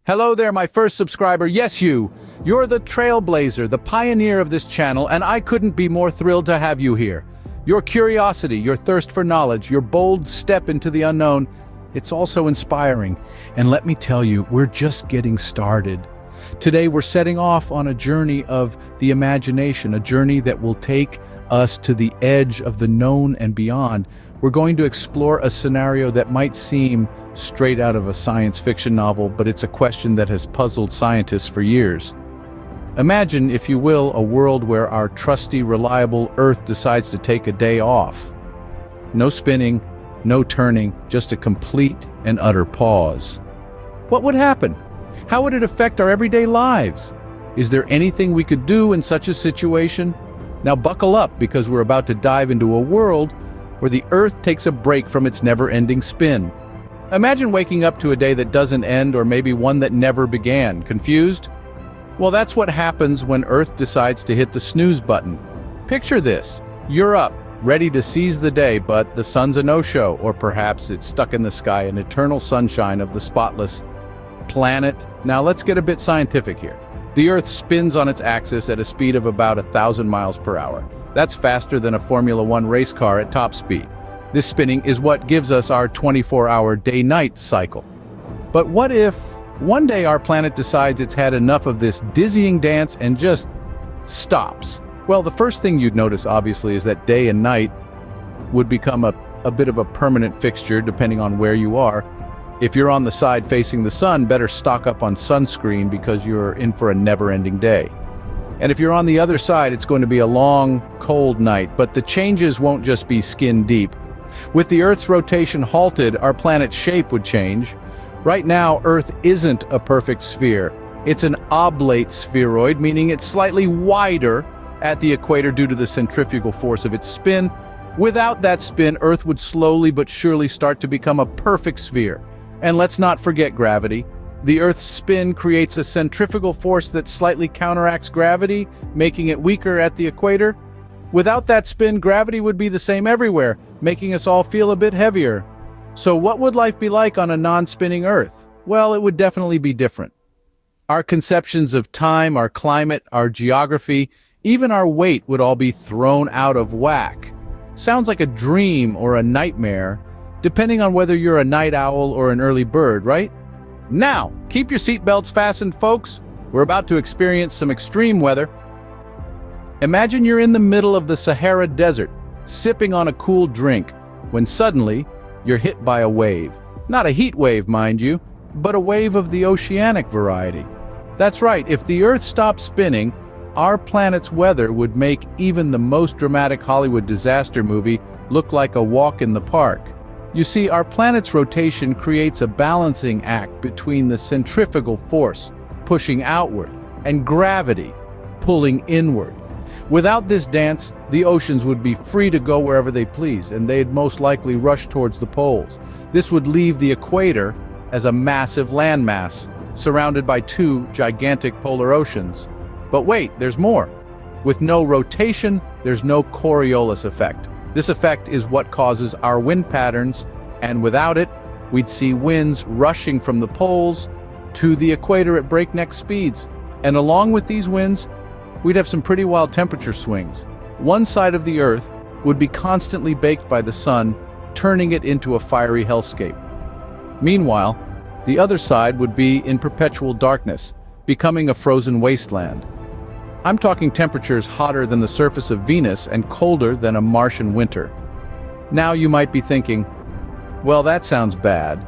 Hello there, my first subscriber. Yes, you. You're the trailblazer, the pioneer of this channel, and I couldn't be more thrilled to have you here. Your curiosity, your thirst for knowledge, your bold step into the unknown, it's also inspiring. And let me tell you, we're just getting started. Today, we're setting off on a journey of the imagination, a journey that will take us to the edge of the known and beyond. We're going to explore a scenario that might seem straight out of a science fiction novel, but it's a question that has puzzled scientists for years. Imagine, if you will, a world where our trusty, reliable Earth decides to take a day off. No spinning, no turning, just a complete and utter pause. What would happen? How would it affect our everyday lives? Is there anything we could do in such a situation? Now buckle up, because we're about to dive into a world where the Earth takes a break from its never-ending spin. Imagine waking up to a day that doesn't end, or maybe one that never began. Confused? Well, that's what happens when Earth decides to hit the snooze button. Picture this. You're up, ready to seize the day, but the sun's a no-show, or perhaps it's stuck in the sky, an eternal sunshine of the spotless planet. Now let's get a bit scientific here. The Earth spins on its axis at a speed of about 1,000 miles per hour. That's faster than a Formula One race car at top speed. This spinning is what gives us our 24-hour day-night cycle. But what if one day our planet decides it's had enough of this dizzying dance and just stops? Well, the first thing you'd notice, obviously, is that day and night would become a bit of a permanent fixture depending on where you are. If you're on the side facing the sun, better stock up on sunscreen because you're in for a never-ending day. And if you're on the other side, it's going to be a long, cold night, but the changes won't just be skin deep. With the Earth's rotation halted, our planet's shape would change. Right now, Earth isn't a perfect sphere. It's an oblate spheroid, meaning it's slightly wider at the equator due to the centrifugal force of its spin. Without that spin, Earth would slowly but surely start to become a perfect sphere. And let's not forget gravity. The Earth's spin creates a centrifugal force that slightly counteracts gravity, making it weaker at the equator. Without that spin, gravity would be the same everywhere, making us all feel a bit heavier. So what would life be like on a non-spinning Earth? Well, it would definitely be different. Our conceptions of time, our climate, our geography, even our weight would all be thrown out of whack. Sounds like a dream or a nightmare, depending on whether you're a night owl or an early bird, right? Now, keep your seatbelts fastened, folks. We're about to experience some extreme weather. Imagine you're in the middle of the Sahara Desert, sipping on a cool drink, when suddenly you're hit by a wave. Not a heat wave, mind you, but a wave of the oceanic variety. That's right, if the Earth stopped spinning, our planet's weather would make even the most dramatic Hollywood disaster movie look like a walk in the park. You see, our planet's rotation creates a balancing act between the centrifugal force, pushing outward, and gravity, pulling inward. Without this dance, the oceans would be free to go wherever they please, and they'd most likely rush towards the poles. This would leave the equator as a massive landmass, surrounded by two gigantic polar oceans. But wait, there's more. With no rotation, there's no Coriolis effect. This effect is what causes our wind patterns, and without it, we'd see winds rushing from the poles to the equator at breakneck speeds. And along with these winds, we'd have some pretty wild temperature swings. One side of the Earth would be constantly baked by the sun, turning it into a fiery hellscape. Meanwhile, the other side would be in perpetual darkness, becoming a frozen wasteland. I'm talking temperatures hotter than the surface of Venus and colder than a Martian winter. Now you might be thinking, well, that sounds bad,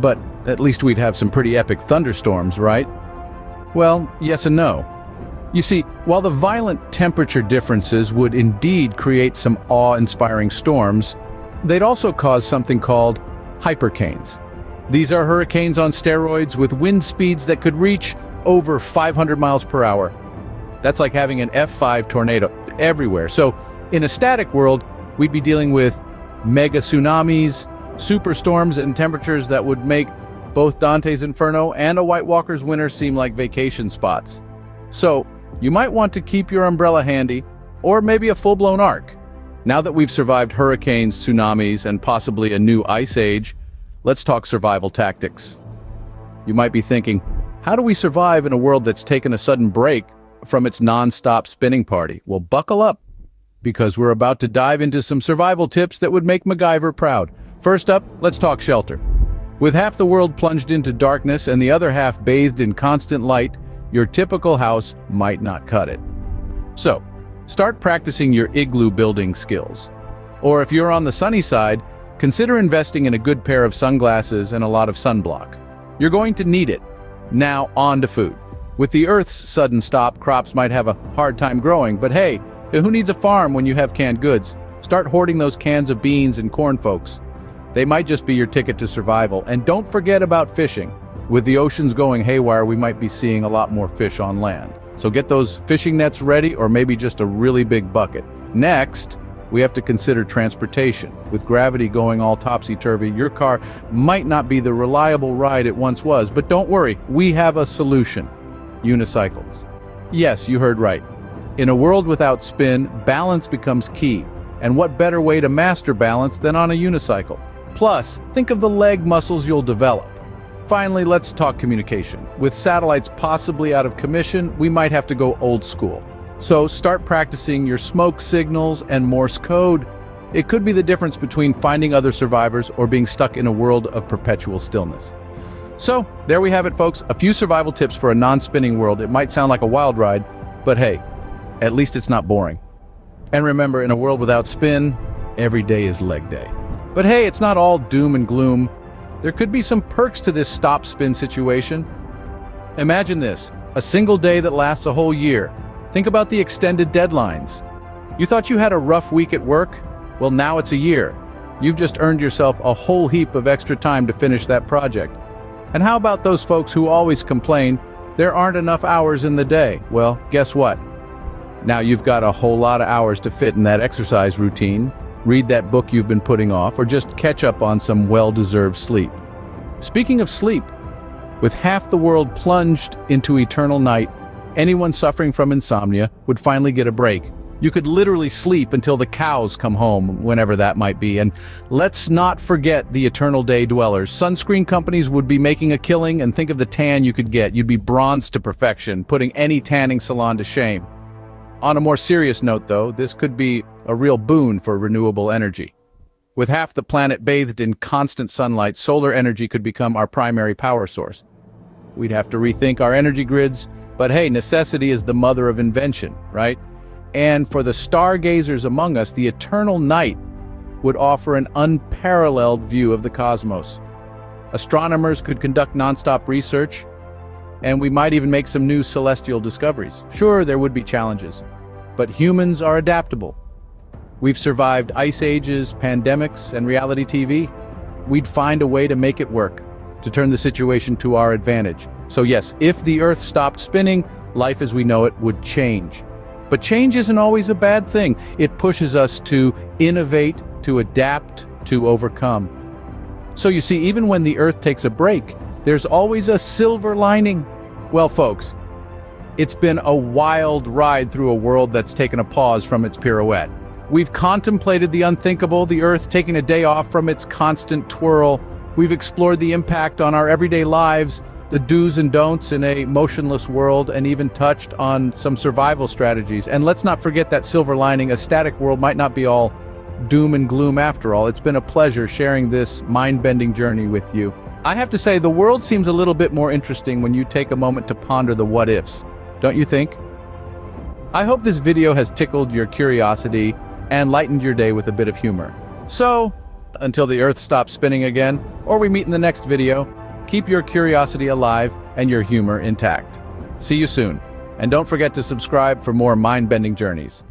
but at least we'd have some pretty epic thunderstorms, right? Well, yes and no. You see, while the violent temperature differences would indeed create some awe-inspiring storms, they'd also cause something called hypercanes. These are hurricanes on steroids with wind speeds that could reach over 500 miles per hour. That's like having an F5 tornado everywhere. So, in a static world, we'd be dealing with mega tsunamis, superstorms, and temperatures that would make both Dante's Inferno and a White Walker's Winter seem like vacation spots. So, you might want to keep your umbrella handy, or maybe a full-blown ark. Now that we've survived hurricanes, tsunamis, and possibly a new ice age, let's talk survival tactics. You might be thinking, How do we survive in a world that's taken a sudden break from its non-stop spinning party? Well, buckle up, because we're about to dive into some survival tips that would make MacGyver proud. First up, let's talk shelter. With half the world plunged into darkness and the other half bathed in constant light, your typical house might not cut it. So, start practicing your igloo building skills. Or if you're on the sunny side, consider investing in a good pair of sunglasses and a lot of sunblock. You're going to need it. Now, on to food. With the Earth's sudden stop, crops might have a hard time growing, but hey, who needs a farm when you have canned goods? Start hoarding those cans of beans and corn, folks. They might just be your ticket to survival. And don't forget about fishing. With the oceans going haywire, we might be seeing a lot more fish on land. So get those fishing nets ready, or maybe just a really big bucket. Next, we have to consider transportation. With gravity going all topsy-turvy, your car might not be the reliable ride it once was, but don't worry, we have a solution. Unicycles. Yes, you heard right. In a world without spin, balance becomes key. And what better way to master balance than on a unicycle? Plus, think of the leg muscles you'll develop. Finally, let's talk communication. With satellites possibly out of commission, we might have to go old school. So start practicing your smoke signals and Morse code. It could be the difference between finding other survivors or being stuck in a world of perpetual stillness. So, there we have it, folks. A few survival tips for a non-spinning world. It might sound like a wild ride, but hey, at least it's not boring. And remember, in a world without spin, every day is leg day. But hey, it's not all doom and gloom. There could be some perks to this stop-spin situation. Imagine this, a single day that lasts a whole year. Think about the extended deadlines. You thought you had a rough week at work? Well, now it's a year. You've just earned yourself a whole heap of extra time to finish that project. And how about those folks who always complain there aren't enough hours in the day? Well, guess what? Now you've got a whole lot of hours to fit in that exercise routine, read that book you've been putting off, or just catch up on some well-deserved sleep. Speaking of sleep, with half the world plunged into eternal night, anyone suffering from insomnia would finally get a break. You could literally sleep until the cows come home, whenever that might be. And let's not forget the eternal day dwellers. Sunscreen companies would be making a killing, and think of the tan you could get. You'd be bronzed to perfection, putting any tanning salon to shame. On a more serious note, though, this could be a real boon for renewable energy. With half the planet bathed in constant sunlight, solar energy could become our primary power source. We'd have to rethink our energy grids, but hey, necessity is the mother of invention, right? And for the stargazers among us, the eternal night would offer an unparalleled view of the cosmos. Astronomers could conduct nonstop research, and we might even make some new celestial discoveries. Sure, there would be challenges, but humans are adaptable. We've survived ice ages, pandemics, and reality TV. We'd find a way to make it work, to turn the situation to our advantage. So yes, if the Earth stopped spinning, life as we know it would change. But change isn't always a bad thing. It pushes us to innovate, to adapt, to overcome. So you see, even when the Earth takes a break, there's always a silver lining. Well, folks, it's been a wild ride through a world that's taken a pause from its pirouette. We've contemplated the unthinkable, the Earth taking a day off from its constant twirl. We've explored the impact on our everyday lives, the do's and don'ts in a motionless world, and even touched on some survival strategies. And let's not forget that silver lining. A static world might not be all doom and gloom after all. It's been a pleasure sharing this mind-bending journey with you. I have to say, the world seems a little bit more interesting when you take a moment to ponder the what-ifs, don't you think? I hope this video has tickled your curiosity and lightened your day with a bit of humor. So, until the Earth stops spinning again, or we meet in the next video, keep your curiosity alive and your humor intact. See you soon, and don't forget to subscribe for more mind-bending journeys.